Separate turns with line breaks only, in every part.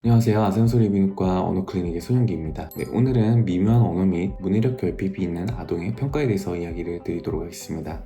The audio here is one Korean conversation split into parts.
안녕하세요. 아산소 리뷰과 언어클리닉의 소영기입니다. 오늘은 미묘한 언어 및 문해력 결핍이 있는 아동의 평가에 대해서 이야기를 드리도록 하겠습니다.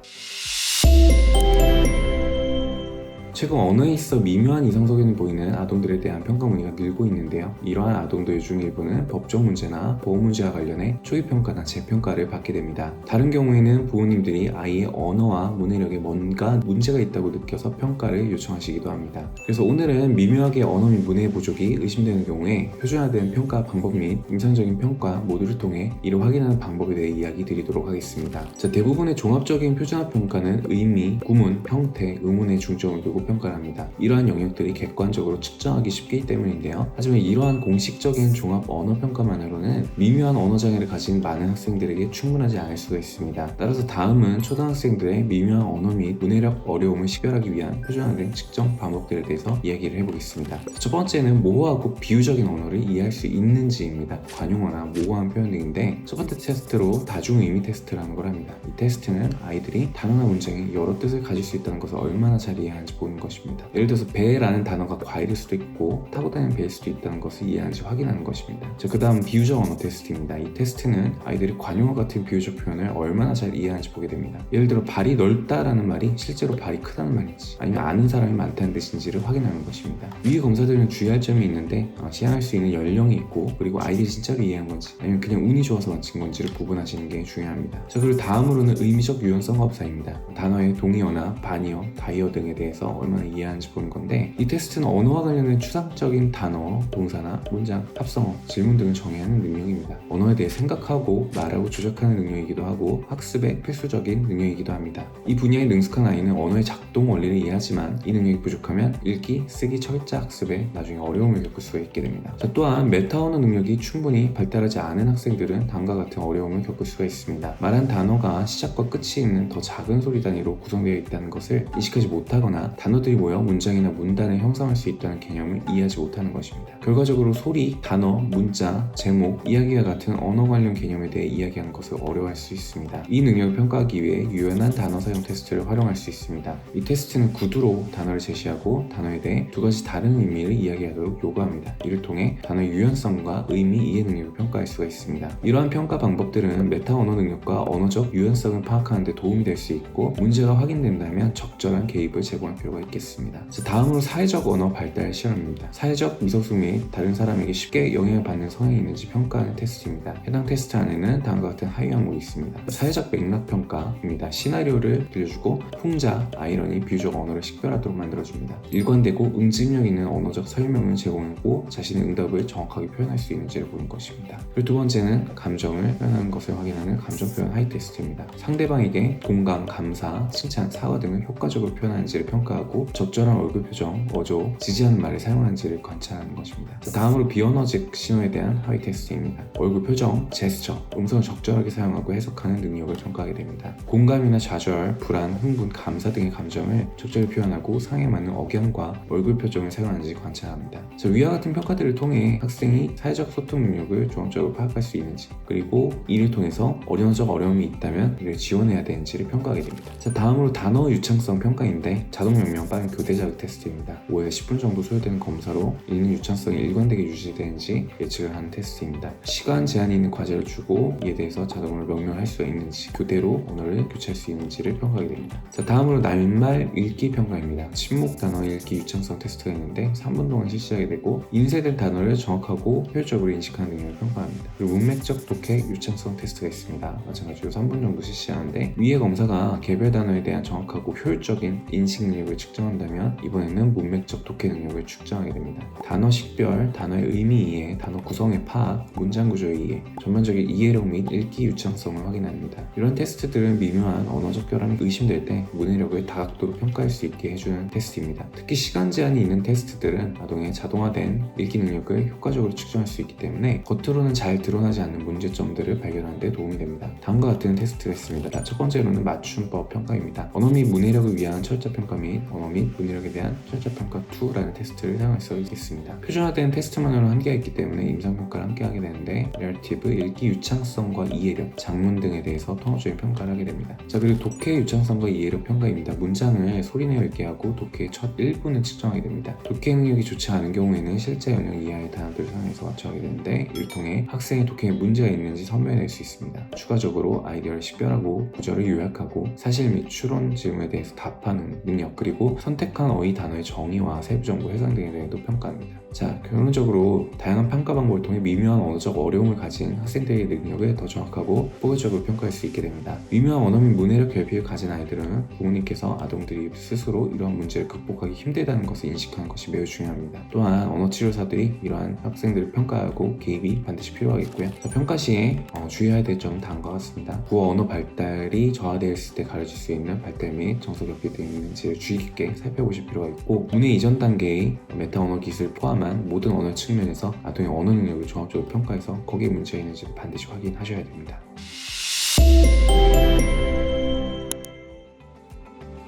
최근 언어에 있어 미묘한 이상소견이 보이는 아동들에 대한 평가 문의가 늘고 있는데요. 이러한 아동들 중 일부는 법적 문제나 보호 문제와 관련해 초기평가나 재평가를 받게 됩니다. 다른 경우에는 부모님들이 아이의 언어와 문해력에 뭔가 문제가 있다고 느껴서 평가를 요청하시기도 합니다. 그래서 오늘은 미묘하게 언어 및 문해 부족이 의심되는 경우에 표준화된 평가 방법 및 임상적인 평가 모두를 통해 이를 확인하는 방법에 대해 이야기 드리도록 하겠습니다. 대부분의 종합적인 표준화 평가는 의미, 구문, 형태, 의문에 중점을 두고 평가를 합니다. 이러한 영역들이 객관적으로 측정하기 쉽기 때문인데요. 하지만 이러한 공식적인 종합 언어 평가만으로는 미묘한 언어 장애를 가진 많은 학생들에게 충분하지 않을 수가 있습니다. 따라서 다음은 초등학생들의 미묘한 언어 및 문해력 어려움을 식별하기 위한 표준화된 측정 방법들에 대해서 이야기를 해보겠습니다. 첫 번째는 모호하고 비유적인 언어를 이해할 수 있는지입니다. 관용어나 모호한 표현 등인데, 첫 번째 테스트로 다중의미 테스트라는 걸 합니다. 이 테스트는 아이들이 단어나 문장에 여러 뜻을 가질 수 있다는 것을 얼마나 잘 이해하는지 보는 것입니다. 예를 들어서 배라는 단어가 과일일 수도 있고 타고 다니는 배일 수도 있다는 것을 이해하는지 확인하는 것입니다. 그 다음 비유적 언어 테스트입니다. 이 테스트는 아이들이 관용어 같은 비유적 표현을 얼마나 잘 이해하는지 보게 됩니다. 예를 들어 발이 넓다라는 말이 실제로 발이 크다는 말인지, 아니면 아는 사람이 많다는 뜻인지를 확인하는 것입니다. 위 검사들은 주의할 점이 있는데, 시행할 수 있는 연령이 있고, 그리고 아이들이 진짜로 이해한 건지 아니면 그냥 운이 좋아서 맞힌 건지를 구분하시는 게 중요합니다. 그리고 다음으로는 의미적 유연성 검사입니다. 단어의 동의어나 반의어, 다의어 등에 대해서 얼마나 이해하는지 보는 건데, 이 테스트는 언어와 관련된 추상적인 단어, 동사나 문장, 합성어, 질문 등을 정의하는 능력입니다. 언어에 대해 생각하고 말하고 조작하는 능력이기도 하고 학습의 필수적인 능력이기도 합니다. 이 분야에 능숙한 아이는 언어의 작동 원리를 이해하지만 이 능력이 부족하면 읽기, 쓰기, 철자 학습에 나중에 어려움을 겪을 수가 있게 됩니다. 또한 메타 언어 능력이 충분히 발달하지 않은 학생들은 다음과 같은 어려움을 겪을 수가 있습니다. 말한 단어가 시작과 끝이 있는 더 작은 소리 단위로 구성되어 있다는 것을 인식하지 못하거나 단어들이 모여 문장이나 문단을 형성할 수 있다는 개념을 이해하지 못하는 것입니다. 결과적으로 소리, 단어, 문자, 제목, 이야기와 같은 언어 관련 개념에 대해 이야기하는 것을 어려워할 수 있습니다. 이 능력을 평가하기 위해 유연한 단어 사용 테스트를 활용할 수 있습니다. 이 테스트는 구두로 단어를 제시하고 단어에 대해 두 가지 다른 의미를 이야기하도록 요구합니다. 이를 통해 단어의 유연성과 의미 이해 능력을 평가할 수가 있습니다. 이러한 평가 방법들은 메타 언어 능력과 언어적 유연성을 파악하는 데 도움이 될 수 있고, 문제가 확인된다면 적절한 개입을 제공할 필요가 있겠습니다. 다음으로 사회적 언어 발달 시험입니다. 사회적 미소수 및 다른 사람에게 쉽게 영향을 받는 성향이 있는지 평가하는 테스트입니다. 해당 테스트 안에는 다음과 같은 하위 항목이 있습니다. 사회적 맥락 평가입니다. 시나리오를 들려주고 풍자, 아이러니, 비유적 언어를 식별하도록 만들어줍니다. 일관되고 응집력 있는 언어적 설명을 제공하고 자신의 응답을 정확하게 표현할 수 있는지를 보는 것입니다. 그리고 두 번째는 감정을 표현하는 것을 확인하는 감정 표현 하이 테스트입니다. 상대방에게 공감, 감사, 칭찬, 사과 등을 효과적으로 표현하는지를 평가하고 적절한 얼굴 표정, 어조, 지지하는 말을 사용하는지를 관찰하는 것입니다. 다음으로 비언어적 신호에 대한 하위 테스트입니다. 얼굴 표정, 제스처, 음성을 적절하게 사용하고 해석하는 능력을 평가하게 됩니다. 공감이나 좌절, 불안, 흥분, 감사 등의 감정을 적절히 표현하고 상황에 맞는 억양과 얼굴 표정을 사용하는지 관찰합니다. 위와 같은 평가들을 통해 학생이 사회적 소통 능력을 종합적으로 파악할 수 있는지, 그리고 이를 통해서 언어적 어려움이 있다면 이를 지원해야 되는지를 평가하게 됩니다. 다음으로 단어 유창성 평가인데, 자동 명령 빠른 교대 자극 테스트입니다. 5에서 10분 정도 소요되는 검사로 읽는 유창성이 일관되게 유지되는지 예측을 하는 테스트입니다. 시간 제한이 있는 과제를 주고 이에 대해서 자동으로 명령할 수 있는지, 교대로 언어를 교체할 수 있는지를 평가하게 됩니다. 다음으로 낱말 읽기 평가입니다. 침묵 단어 읽기 유창성 테스트가 있는데 3분 동안 실시하게 되고, 인쇄된 단어를 정확하고 효율적으로 인식하는 능력을 평가합니다. 그리고 문맥적 독해 유창성 테스트가 있습니다. 마찬가지로 3분 정도 실시하는데, 위의 검사가 개별 단어에 대한 정확하고 효율적인 인식 능력을 측정한다면 이번에는 문맥적 독해 능력을 측정하게 됩니다. 단어 식별, 단어의 의미 이해, 단어 구성의 파악, 문장 구조의 이해, 전반적인 이해력 및 읽기 유창성을 확인합니다. 이런 테스트들은 미묘한 언어적 결함이 의심될 때 문해력을 다각도로 평가할 수 있게 해주는 테스트입니다. 특히 시간 제한이 있는 테스트들은 아동의 자동화된 읽기 능력을 효과적으로 측정할 수 있기 때문에 겉으로는 잘 드러나지 않는 문제점들을 발견하는 데 도움이 됩니다. 다음과 같은 테스트가 있습니다. 첫 번째로는 맞춤법 평가입니다. 언어 및 문해력을 위한 철자 평가 및 언어 및 문해력에 대한 실질평가 2라는 테스트를 사용할 수 있습니다. 표준화된 테스트만으로 한계가 있기 때문에 임상평가를 함께 하게 되는데 내러티브, 읽기 유창성과 이해력, 작문 등에 대해서 통합적인 평가를 하게 됩니다. 자, 그리고 독해 유창성과 이해력 평가입니다. 문장을 소리내어 읽게 하고 독해의 첫 1분을 측정하게 됩니다. 독해 능력이 좋지 않은 경우에는 실제 연령 이하의 단어들을 사용해서 맞춰하게 되는데 이를 통해 학생의 독해에 문제가 있는지 선별해낼 수 있습니다. 추가적으로 아이디어를 식별하고 구절을 요약하고 사실 및 추론 질문에 대해서 답하는 능력, 그리고 선택한 어휘 단어의 정의와 세부 정보 해석 등에 대해서도 평가합니다. 자, 결론적으로 다양한 평가 방법을 통해 미묘한 언어적 어려움을 가진 학생들의 능력을 더 정확하고 포괄적으로 평가할 수 있게 됩니다. 미묘한 언어 및 문해력 결핍을 가진 아이들은 부모님께서 아동들이 스스로 이러한 문제를 극복하기 힘들다는 것을 인식하는 것이 매우 중요합니다. 또한 언어치료사들이 이러한 학생들을 평가하고 개입이 반드시 필요하겠고요. 자, 평가 시에 주의해야 될 점은 다음과 같습니다. 구어 언어 발달이 저하되었을 때 가려질 수 있는 발달 및 정서 결핍 등이 있는지를 주의 깊게 살펴보실 필요가 있고, 문해 이전 단계의 메타 언어 기술을 포함한 모든 언어 측면에서 아동의 언어 능력을 종합적으로 평가해서 거기에 문제가 있는지 반드시 확인하셔야 됩니다.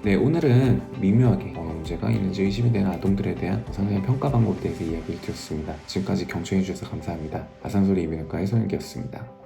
네, 오늘은 미묘하게 언어 문제가 있는지 의심이 되는 아동들에 대한 상세한 평가 방법에 대해서 이야기를 드렸습니다. 지금까지 경청해주셔서 감사합니다. 아산소리 이비인후과의 손영기였습니다.